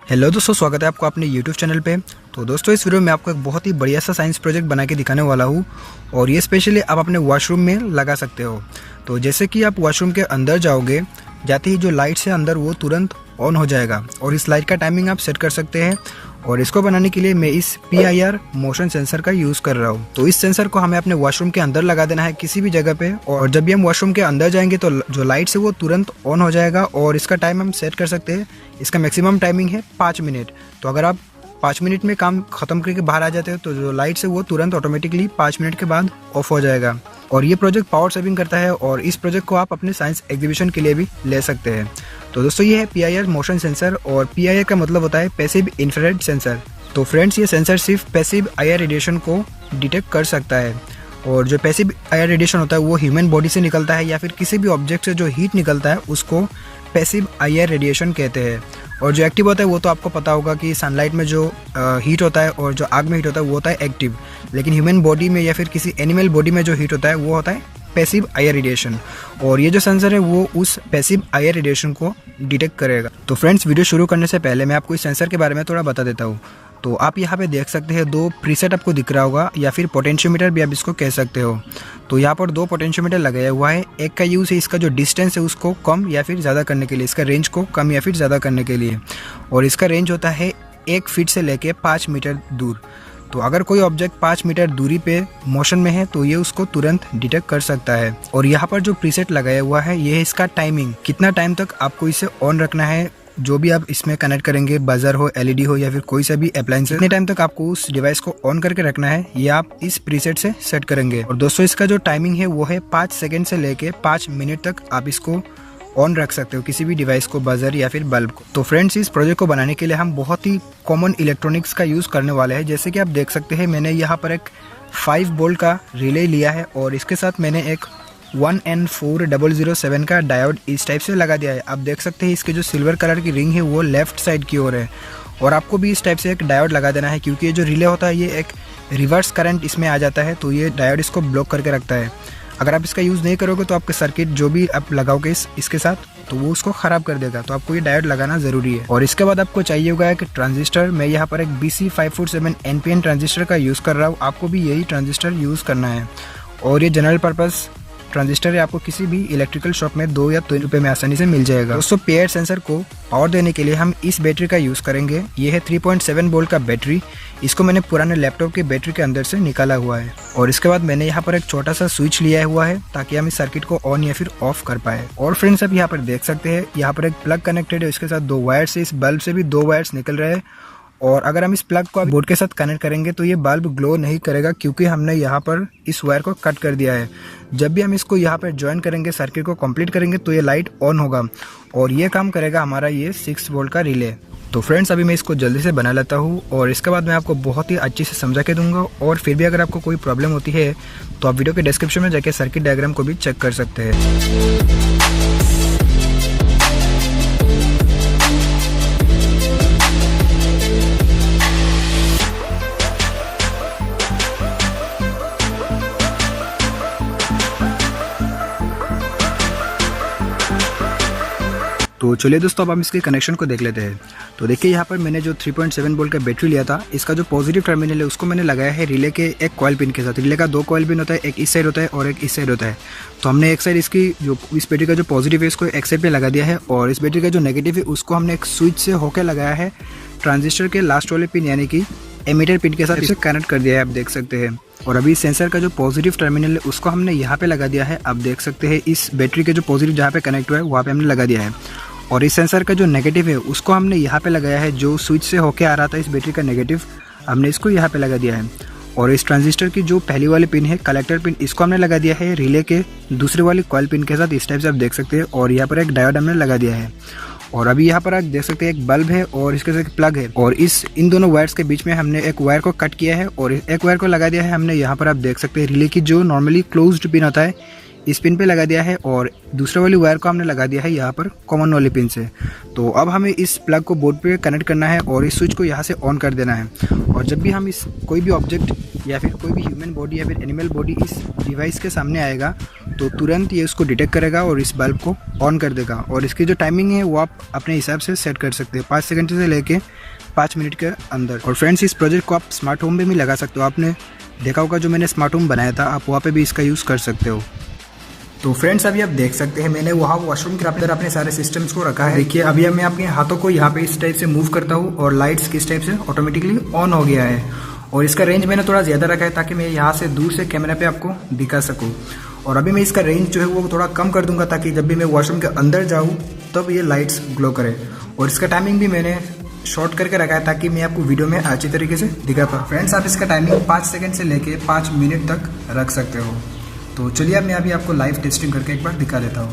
Hello दोस्तों, स्वागत है आपको अपने यूट्यूब चैनल पे। तो दोस्तों, इस वीडियो में आपको एक बहुत ही बढ़िया सा साइंस प्रोजेक्ट बना के दिखाने वाला हूँ और ये स्पेशली आप अपने वॉशरूम में लगा सकते हो। तो जैसे कि आप वॉशरूम के अंदर जाओगे, जाते ही जो लाइट है अंदर वो तुरंत ऑन हो जाएगा और इस लाइट का टाइमिंग आप सेट कर सकते हैं। और इसको बनाने के लिए मैं इस PIR मोशन सेंसर का यूज़ कर रहा हूँ। तो इस सेंसर को हमें अपने वॉशरूम के अंदर लगा देना है किसी भी जगह पे, और जब भी हम वॉशरूम के अंदर जाएंगे तो जो लाइट है वो तुरंत ऑन हो जाएगा और इसका टाइम हम सेट कर सकते हैं। इसका मैक्सिमम टाइमिंग है 5 मिनट। तो अगर आप 5 मिनट में काम खत्म करके बाहर आ जाते हो तो जो लाइट है वो तुरंत ऑटोमेटिकली 5 मिनट के बाद ऑफ हो जाएगा। और ये प्रोजेक्ट पावर सेविंग करता है और इस प्रोजेक्ट को आप अपने साइंस एग्जीबिशन के लिए भी ले सकते हैं। तो दोस्तों, ये है PIR मोशन सेंसर और PIR का मतलब होता है पैसिव इंफ्रारेड सेंसर। तो फ्रेंड्स, ये सेंसर सिर्फ पैसिव IR रेडिएशन को डिटेक्ट कर सकता है। और जो पैसिव IR रेडिएशन होता है वो ह्यूमन बॉडी से निकलता है या फिर किसी भी ऑब्जेक्ट से जो हीट निकलता है उसको पैसिव IR रेडिएशन कहते हैं। और जो एक्टिव होता है वो तो आपको पता होगा कि सनलाइट में जो हीट होता है और जो आग में हीट होता है वो होता है एक्टिव, लेकिन ह्यूमन बॉडी में या फिर किसी एनिमल बॉडी में जो हीट होता है वो होता है पैसिव IR रेडिएशन। और ये जो सेंसर है वो उस पैसिव IR रेडिएशन को डिटेक्ट करेगा। तो फ्रेंड्स, वीडियो शुरू करने से पहले मैं आपको इस सेंसर के बारे में थोड़ा बता देता हूँ। तो आप यहाँ पे देख सकते हैं 2 प्रीसेट आपको दिख रहा होगा या फिर पोटेंशियोमीटर भी आप इसको कह सकते हो। तो यहाँ पर 2 पोटेंशियोमीटर लगाया हुआ है। एक का यूज़ है इसका जो डिस्टेंस है उसको कम या फिर ज़्यादा करने के लिए, इसका रेंज को कम या फिर ज़्यादा करने के लिए। और इसका रेंज होता है 1 फीट से लेके 5 मीटर दूर। तो अगर कोई ऑब्जेक्ट 5 मीटर दूरी पे मोशन में है तो ये उसको तुरंत डिटेक्ट कर सकता है। और यहाँ पर जो प्रीसेट लगाया हुआ है ये है इसका टाइमिंग, कितना टाइम तक आपको इसे ऑन रखना है। जो भी आप इसमें कनेक्ट करेंगे, बजर हो, LED हो या फिर कोई सा भी अप्लायंस, कितने टाइम तक आपको उस डिवाइस को ऑन करके रखना है ये आप इस प्रीसेट से सेट करेंगे। और दोस्तों, इसका जो टाइमिंग है वो है 5 सेकेंड से लेके 5 मिनट तक आप इसको ऑन रख सकते हो, किसी भी डिवाइस को, बजर या फिर बल्ब को। तो फ्रेंड्स, इस प्रोजेक्ट को बनाने के लिए हम बहुत ही कॉमन इलेक्ट्रॉनिक्स का यूज़ करने वाले हैं। जैसे कि आप देख सकते हैं मैंने यहाँ पर एक 5 वोल्ट का रिले लिया है और इसके साथ मैंने एक 1N4007 का डायोड इस टाइप से लगा दिया है। आप देख सकते हैं इसके जो सिल्वर कलर की रिंग है वो लेफ्ट साइड की ओर है। और आपको भी इस टाइप से एक डायोड लगा देना है, क्योंकि ये जो रिले होता है ये एक रिवर्स करंट इसमें आ जाता है, तो ये डायोड इसको ब्लॉक करके रखता है। अगर आप इसका यूज़ नहीं करोगे तो आपके सर्किट जो भी आप लगाओगे इसके साथ तो वो उसको ख़राब कर देगा। तो आपको ये डायोड लगाना ज़रूरी है। और इसके बाद आपको चाहिए होगा एक ट्रांजिस्टर। मैं यहाँ पर एक BC547 NPN ट्रांजिस्टर का यूज़ कर रहा हूँ। आपको भी यही ट्रांजिस्टर यूज़ करना है। और ये जनरल पर्पज़ ट्रांजिस्टर है, आपको किसी भी इलेक्ट्रिकल शॉप में 2 या 3 रुपये में आसानी से मिल जाएगा। दोस्तों, PIR सेंसर को पावर देने के लिए हम इस बैटरी का यूज़ करेंगे। ये है 3.7 वोल्ट का बैटरी। इसको मैंने पुराने लैपटॉप की बैटरी के अंदर से निकाला हुआ है। और इसके बाद मैंने यहाँ पर एक छोटा सा स्विच लिया हुआ है ताकि हम इस सर्किट को ऑन या फिर ऑफ कर पाए। और फ्रेंड्स, आप यहाँ पर देख सकते हैं यहाँ पर एक प्लग कनेक्टेड है, इसके साथ 2 वायर्स है। इस बल्ब से भी 2 वायर्स निकल रहे हैं। और अगर हम इस प्लग को बोर्ड के साथ कनेक्ट करेंगे तो ये बल्ब ग्लो नहीं करेगा, क्योंकि हमने यहाँ पर इस वायर को कट कर दिया है। जब भी हम इसको यहाँ पर ज्वाइन करेंगे, सर्किट को कंप्लीट करेंगे, तो ये लाइट ऑन होगा और ये काम करेगा हमारा ये 6 वोल्ट का रिले। तो फ्रेंड्स, अभी मैं इसको जल्दी से बना लेता हूँ और इसके बाद मैं आपको बहुत ही अच्छी से समझा के दूंगा। और फिर भी अगर आपको कोई प्रॉब्लम होती है तो आप वीडियो के डिस्क्रिप्शन में जाके सर्किट डायग्राम को भी चेक कर सकते हैं। तो चलिए दोस्तों, अब हम इसके कनेक्शन को देख लेते हैं। तो देखिए यहाँ पर मैंने जो 3.7 वोल्ट का बैटरी लिया था, इसका जो पॉजिटिव टर्मिनल है उसको मैंने लगाया है रिले के एक कॉइल पिन के साथ। रिले का 2 कॉइल पिन होता है, एक इस साइड होता है और एक इस साइड होता है। तो हमने एक साइड इसकी जो इस बैटरी का जो पॉजिटिव है इसको एक साइड पे लगा दिया है और इस बैटरी का जो नेगेटिव है उसको हमने एक स्विच से होकर लगाया है ट्रांजिस्टर के लास्ट वाले पिन यानी कि एमीटर पिन के साथ इसे कनेक्ट कर दिया है, आप देख सकते हैं। और अभी सेंसर का जो पॉजिटिव टर्मिनल है उसको हमने यहाँ पे लगा दिया है। आप देख सकते हैं इस बैटरी के जो पॉजिटिव जहाँ पे कनेक्ट हुआ है वहाँ पे हमने लगा दिया है। और इस सेंसर का जो नेगेटिव है उसको हमने यहाँ पे लगाया है, जो स्विच से होके आ रहा था इस बैटरी का नेगेटिव, हमने इसको यहाँ पे लगा दिया है। और इस ट्रांजिस्टर की जो पहली वाली पिन है, कलेक्टर पिन, इसको हमने लगा दिया है रिले के दूसरे वाली कॉइल पिन के साथ, इस टाइप से आप देख सकते हैं। और यहाँ पर एक डायोड हमने लगा दिया है। और अभी यहाँ पर आप देख सकते हैं एक बल्ब है और इसके साथ एक प्लग है। और इन दोनों वायर्स के बीच में हमने एक वायर को कट किया है और एक वायर को लगा दिया है हमने यहाँ पर, आप देख सकते हैं रिले की जो नॉर्मली क्लोज्ड पिन होता है इस पिन पे लगा दिया है। और दूसरे वाली वायर को हमने लगा दिया है यहाँ पर कॉमन वाली पिन से। तो अब हमें इस प्लग को बोर्ड पे कनेक्ट करना है और इस स्विच को यहाँ से ऑन कर देना है। और जब भी हम इस कोई भी ऑब्जेक्ट या फिर कोई भी ह्यूमन बॉडी या फिर एनिमल बॉडी इस डिवाइस के सामने आएगा तो तुरंत ये उसको डिटेक्ट करेगा और इस बल्ब को ऑन कर देगा। और इसकी जो टाइमिंग है वो आप अपने हिसाब से सेट कर सकते हैं, 5 सेकंड से लेके 5 मिनट के अंदर। और फ्रेंड्स, इस प्रोजेक्ट को आप स्मार्ट होम में भी लगा सकते हो। आपने देखा होगा जो मैंने स्मार्ट होम बनाया था, आप वहाँ पे भी इसका यूज़ कर सकते हो। तो फ्रेंड्स, अभी आप देख सकते हैं मैंने वहाँ वॉशरूम के अंदर अपने सारे सिस्टम्स को रखा है। देखिए अभी मैं अपने हाथों को यहाँ पे इस टाइप से मूव करता हूँ और लाइट्स किस टाइप से ऑटोमेटिकली ऑन हो गया है। और इसका रेंज मैंने थोड़ा ज़्यादा रखा है ताकि मैं यहाँ से दूर से कैमरा पे आपको दिखा सकूँ। और अभी मैं इसका रेंज जो है वो थोड़ा कम कर दूंगा ताकि जब भी मैं वॉशरूम के अंदर जाऊँ तब ये लाइट्स ग्लो करे। और इसका टाइमिंग भी मैंने शॉर्ट करके रखा है ताकि मैं आपको वीडियो में अच्छी तरीके से दिखा पाऊँ। फ्रेंड्स, आप इसका टाइमिंग 5 सेकंड से लेके 5 मिनट तक रख सकते हो। तो चलिए अब मैं अभी आपको लाइव टेस्टिंग करके एक बार दिखा देता हूँ।